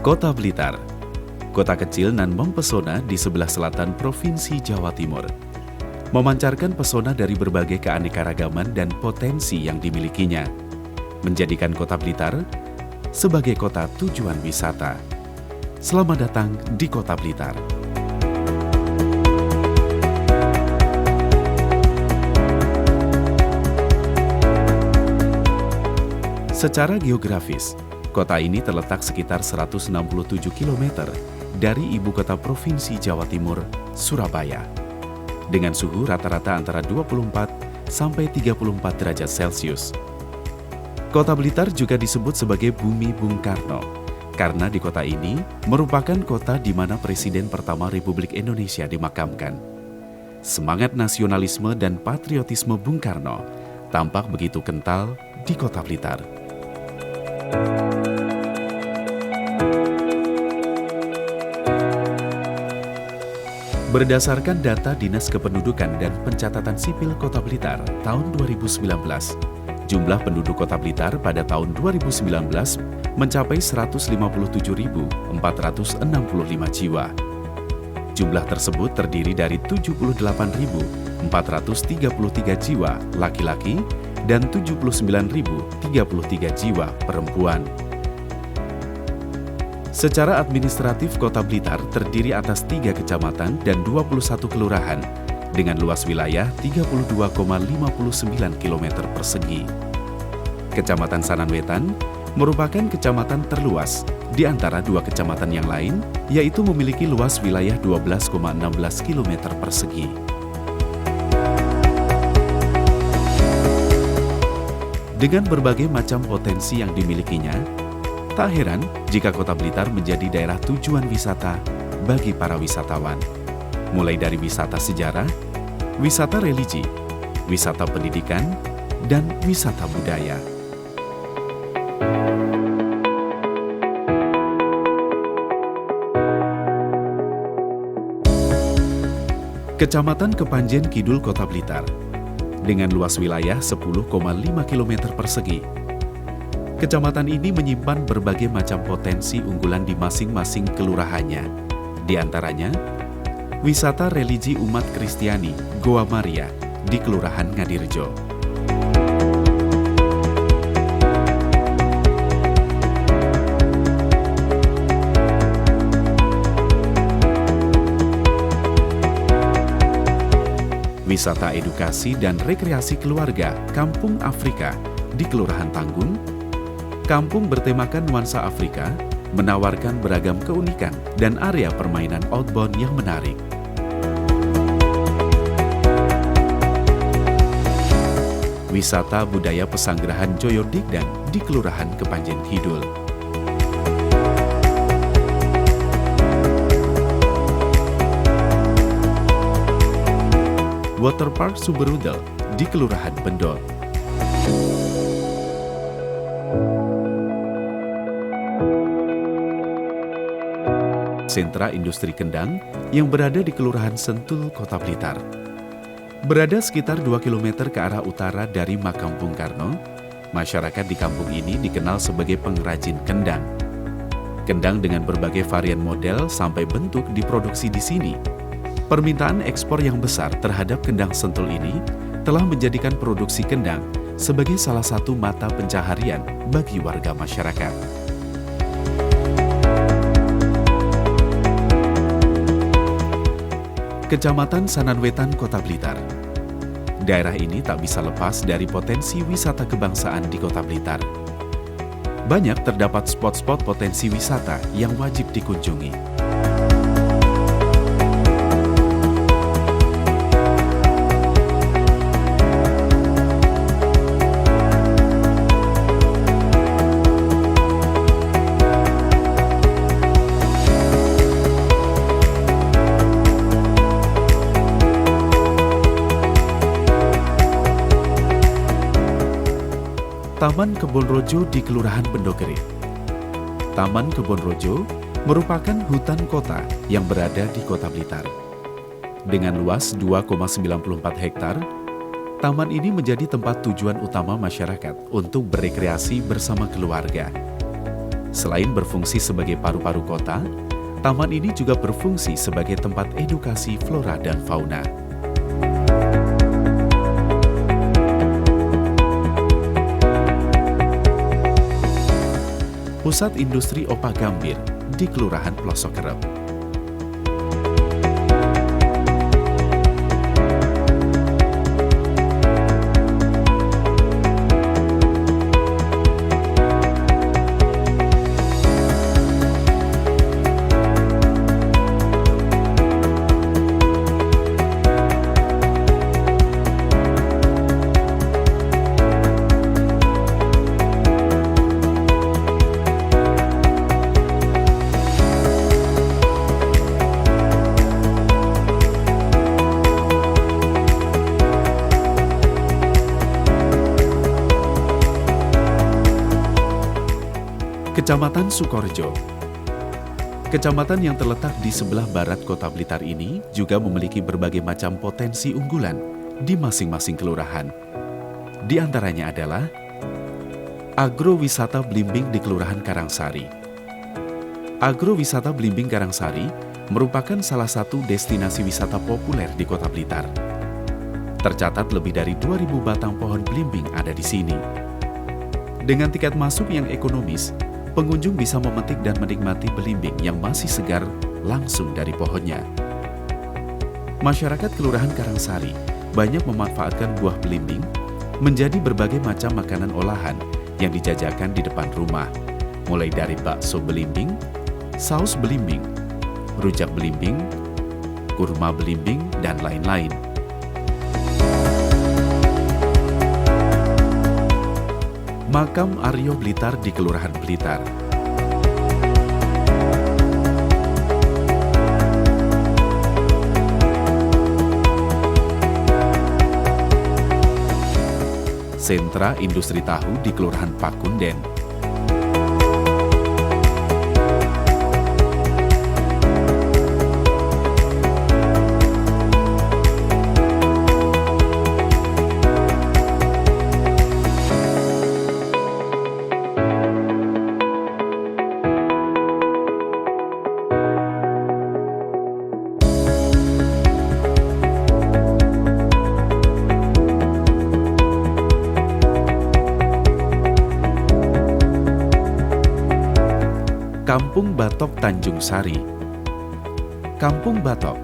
Kota Blitar, kota kecil nan mempesona di sebelah selatan Provinsi Jawa Timur. Memancarkan pesona dari berbagai keanekaragaman dan potensi yang dimilikinya, menjadikan Kota Blitar sebagai kota tujuan wisata. Selamat datang di Kota Blitar. Secara geografis, kota ini terletak sekitar 167 km dari ibu kota Provinsi Jawa Timur, Surabaya, dengan suhu rata-rata antara 24 sampai 34 derajat Celcius. Kota Blitar juga disebut sebagai Bumi Bung Karno, karena di kota ini merupakan kota di mana Presiden pertama Republik Indonesia dimakamkan. Semangat nasionalisme dan patriotisme Bung Karno tampak begitu kental di Kota Blitar. Berdasarkan data Dinas Kependudukan dan Pencatatan Sipil Kota Blitar tahun 2019, jumlah penduduk Kota Blitar pada tahun 2019 mencapai 157.465 jiwa. Jumlah tersebut terdiri dari 78.433 jiwa laki-laki dan 79.033 jiwa perempuan. Secara administratif, Kota Blitar terdiri atas 3 kecamatan dan 21 kelurahan dengan luas wilayah 32,59 km persegi. Kecamatan Sananwetan merupakan kecamatan terluas di antara 2 kecamatan yang lain, yaitu memiliki luas wilayah 12,16 km persegi. Dengan berbagai macam potensi yang dimilikinya, tak heran jika Kota Blitar menjadi daerah tujuan wisata bagi para wisatawan. Mulai dari wisata sejarah, wisata religi, wisata pendidikan, dan wisata budaya. Kecamatan Kepanjen Kidul Kota Blitar dengan luas wilayah 10,5 km persegi. Kecamatan ini menyimpan berbagai macam potensi unggulan di masing-masing kelurahannya. Di antaranya, wisata religi umat Kristiani Goa Maria di Kelurahan Ngadirejo. Wisata edukasi dan rekreasi keluarga Kampung Afrika di Kelurahan Tanggung. Kampung bertemakan nuansa Afrika, menawarkan beragam keunikan dan area permainan outbound yang menarik. Wisata budaya Pesanggerahan Joyodigdan di Kelurahan Kepanjen Kidul. Waterpark Sumberudel di Kelurahan Bendol. Sentra Industri Kendang yang berada di Kelurahan Sentul, Kota Blitar. Berada sekitar 2 km ke arah utara dari makam Bung Karno, masyarakat di kampung ini dikenal sebagai pengrajin kendang. Kendang dengan berbagai varian model sampai bentuk diproduksi di sini. Permintaan ekspor yang besar terhadap kendang Sentul ini telah menjadikan produksi kendang sebagai salah satu mata pencaharian bagi warga masyarakat. Kecamatan Sananwetan, Kota Blitar. Daerah ini tak bisa lepas dari potensi wisata kebangsaan di Kota Blitar. Banyak terdapat spot-spot potensi wisata yang wajib dikunjungi. Taman Kebon Rojo di Kelurahan Bendogere. Taman Kebon Rojo merupakan hutan kota yang berada di Kota Blitar. Dengan luas 2,94 hektar, taman ini menjadi tempat tujuan utama masyarakat untuk berekreasi bersama keluarga. Selain berfungsi sebagai paru-paru kota, taman ini juga berfungsi sebagai tempat edukasi flora dan fauna. Pusat Industri Opak Gambir di Kelurahan Pelosok Kerep. Kecamatan Sukorejo. Kecamatan yang terletak di sebelah barat Kota Blitar ini juga memiliki berbagai macam potensi unggulan di masing-masing kelurahan. Di antaranya adalah Agrowisata Blimbing di Kelurahan Karangsari. Agrowisata Blimbing Karangsari merupakan salah satu destinasi wisata populer di Kota Blitar. Tercatat lebih dari 2.000 batang pohon blimbing ada di sini. Dengan tiket masuk yang ekonomis, pengunjung bisa memetik dan menikmati belimbing yang masih segar langsung dari pohonnya. Masyarakat Kelurahan Karangsari banyak memanfaatkan buah belimbing menjadi berbagai macam makanan olahan yang dijajakan di depan rumah, mulai dari bakso belimbing, saus belimbing, rujak belimbing, kurma belimbing, dan lain-lain. Makam Aryo Blitar di Kelurahan Blitar. Sentra Industri Tahu di Kelurahan Pakunden. Kampung Batok Tanjung Sari. Kampung Batok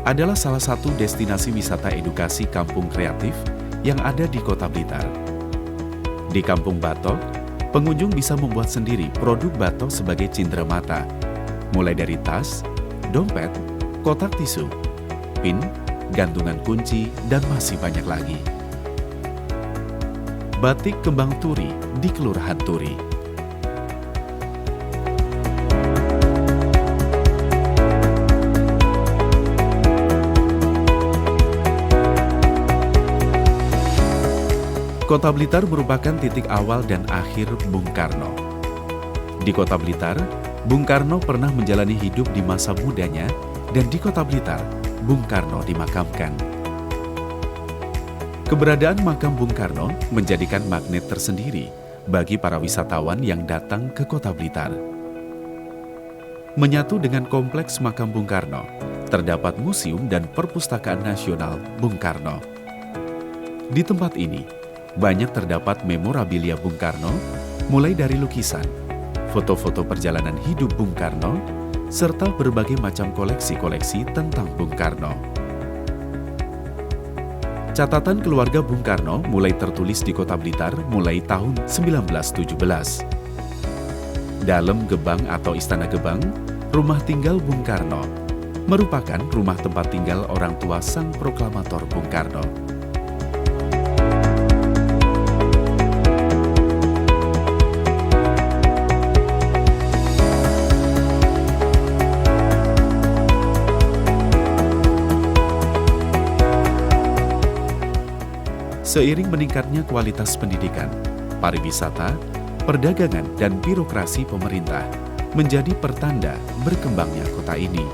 adalah salah satu destinasi wisata edukasi kampung kreatif yang ada di Kota Blitar. Di Kampung Batok, pengunjung bisa membuat sendiri produk batok sebagai cindera mata, mulai dari tas, dompet, kotak tisu, pin, gantungan kunci, dan masih banyak lagi. Batik Kembang Turi di Kelurahan Turi. Kota Blitar merupakan titik awal dan akhir Bung Karno. Di Kota Blitar, Bung Karno pernah menjalani hidup di masa mudanya, dan di Kota Blitar, Bung Karno dimakamkan. Keberadaan makam Bung Karno menjadikan magnet tersendiri bagi para wisatawan yang datang ke Kota Blitar. Menyatu dengan kompleks makam Bung Karno, terdapat Museum dan Perpustakaan Nasional Bung Karno. Di tempat ini, banyak terdapat memorabilia Bung Karno, mulai dari lukisan, foto-foto perjalanan hidup Bung Karno, serta berbagai macam koleksi-koleksi tentang Bung Karno. Catatan keluarga Bung Karno mulai tertulis di Kota Blitar mulai tahun 1917. Dalam Gebang atau Istana Gebang, rumah tinggal Bung Karno merupakan rumah tempat tinggal orang tua sang proklamator Bung Karno. Seiring meningkatnya kualitas pendidikan, pariwisata, perdagangan, dan birokrasi pemerintah menjadi pertanda berkembangnya kota ini.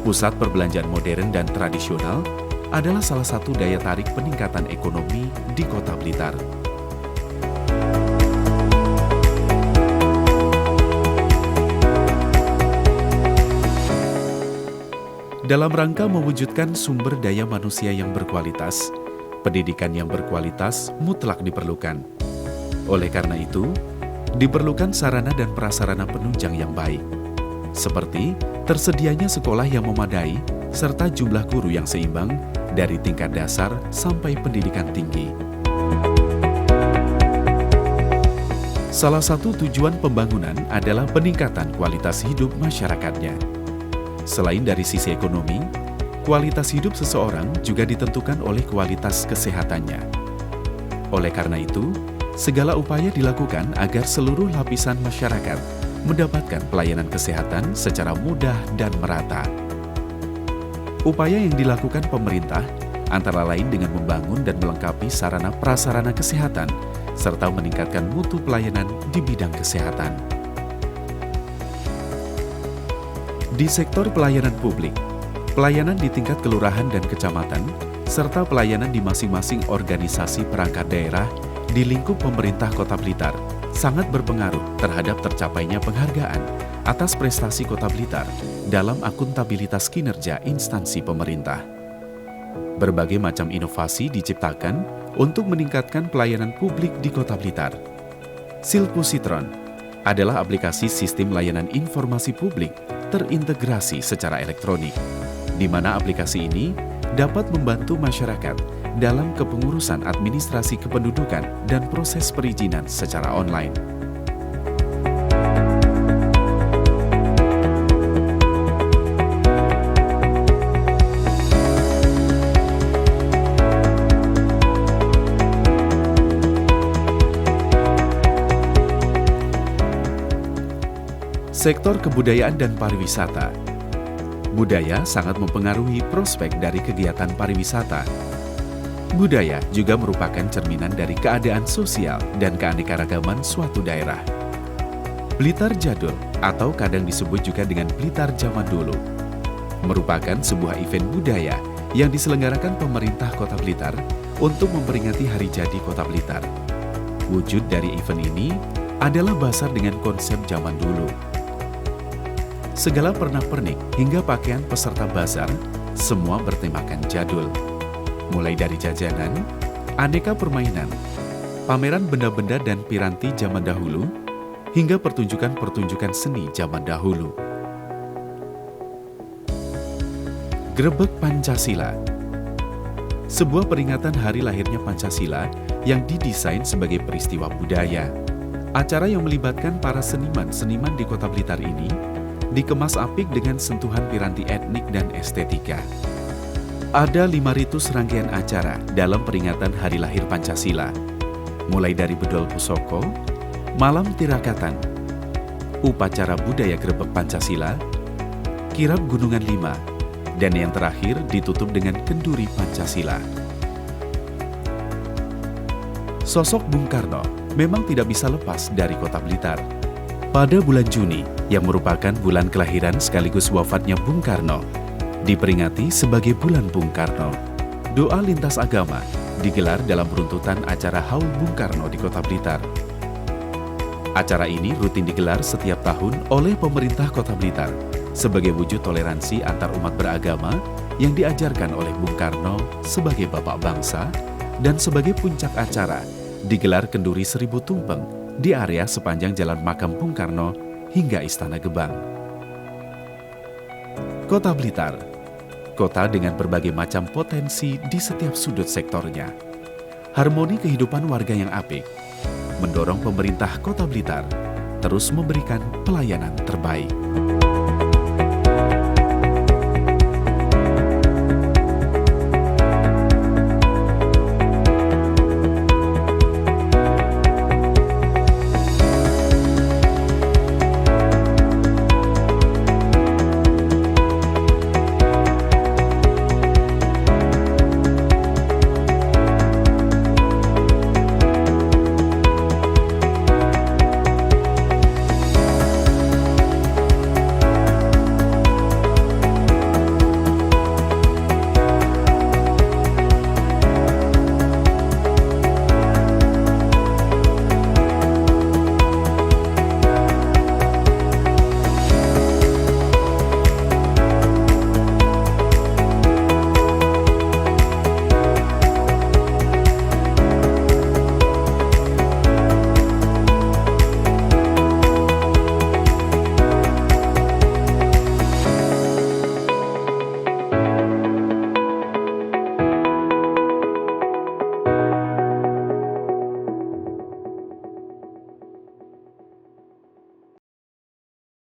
Pusat perbelanjaan modern dan tradisional adalah salah satu daya tarik peningkatan ekonomi di Kota Blitar. Dalam rangka mewujudkan sumber daya manusia yang berkualitas, pendidikan yang berkualitas mutlak diperlukan. Oleh karena itu, diperlukan sarana dan prasarana penunjang yang baik, seperti tersedianya sekolah yang memadai serta jumlah guru yang seimbang dari tingkat dasar sampai pendidikan tinggi. Salah satu tujuan pembangunan adalah peningkatan kualitas hidup masyarakatnya. Selain dari sisi ekonomi, kualitas hidup seseorang juga ditentukan oleh kualitas kesehatannya. Oleh karena itu, segala upaya dilakukan agar seluruh lapisan masyarakat mendapatkan pelayanan kesehatan secara mudah dan merata. Upaya yang dilakukan pemerintah antara lain dengan membangun dan melengkapi sarana prasarana kesehatan serta meningkatkan mutu pelayanan di bidang kesehatan. Di sektor pelayanan publik, pelayanan di tingkat kelurahan dan kecamatan, serta pelayanan di masing-masing organisasi perangkat daerah di lingkup pemerintah Kota Blitar sangat berpengaruh terhadap tercapainya penghargaan atas prestasi Kota Blitar dalam akuntabilitas kinerja instansi pemerintah. Berbagai macam inovasi diciptakan untuk meningkatkan pelayanan publik di Kota Blitar. Silpusitron adalah aplikasi sistem layanan informasi publik terintegrasi secara elektronik, di mana aplikasi ini dapat membantu masyarakat dalam kepengurusan administrasi kependudukan dan proses perizinan secara online. Sektor kebudayaan dan pariwisata. Budaya sangat mempengaruhi prospek dari kegiatan pariwisata. Budaya juga merupakan cerminan dari keadaan sosial dan keanekaragaman suatu daerah. Blitar Jadul atau kadang disebut juga dengan Blitar Zaman Dulu merupakan sebuah event budaya yang diselenggarakan pemerintah Kota Blitar untuk memperingati Hari Jadi Kota Blitar. Wujud dari event ini adalah bazar dengan konsep zaman dulu. Segala pernak-pernik hingga pakaian peserta bazar semua bertemakan jadul. Mulai dari jajanan, aneka permainan, pameran benda-benda dan piranti zaman dahulu, hingga pertunjukan-pertunjukan seni zaman dahulu. Grebek Pancasila, sebuah peringatan hari lahirnya Pancasila yang didesain sebagai peristiwa budaya. Acara yang melibatkan para seniman-seniman di Kota Blitar ini dikemas apik dengan sentuhan piranti etnik dan estetika. Ada 500 rangkaian acara dalam peringatan Hari Lahir Pancasila, mulai dari bedol pusoko, malam tirakatan, upacara budaya grebek Pancasila, kirab Gunungan 5, dan yang terakhir ditutup dengan kenduri Pancasila. Sosok Bung Karno memang tidak bisa lepas dari Kota Blitar. Pada bulan Juni, yang merupakan bulan kelahiran sekaligus wafatnya Bung Karno, diperingati sebagai Bulan Bung Karno. Doa lintas agama digelar dalam runtutan acara Haul Bung Karno di Kota Blitar. Acara ini rutin digelar setiap tahun oleh pemerintah Kota Blitar sebagai wujud toleransi antar umat beragama yang diajarkan oleh Bung Karno sebagai bapak bangsa, dan sebagai puncak acara digelar kenduri 1000 tumpeng di area sepanjang Jalan Makam Bung Karno hingga Istana Gebang. Kota Blitar, kota dengan berbagai macam potensi di setiap sudut sektornya. Harmoni kehidupan warga yang apik mendorong pemerintah Kota Blitar terus memberikan pelayanan terbaik.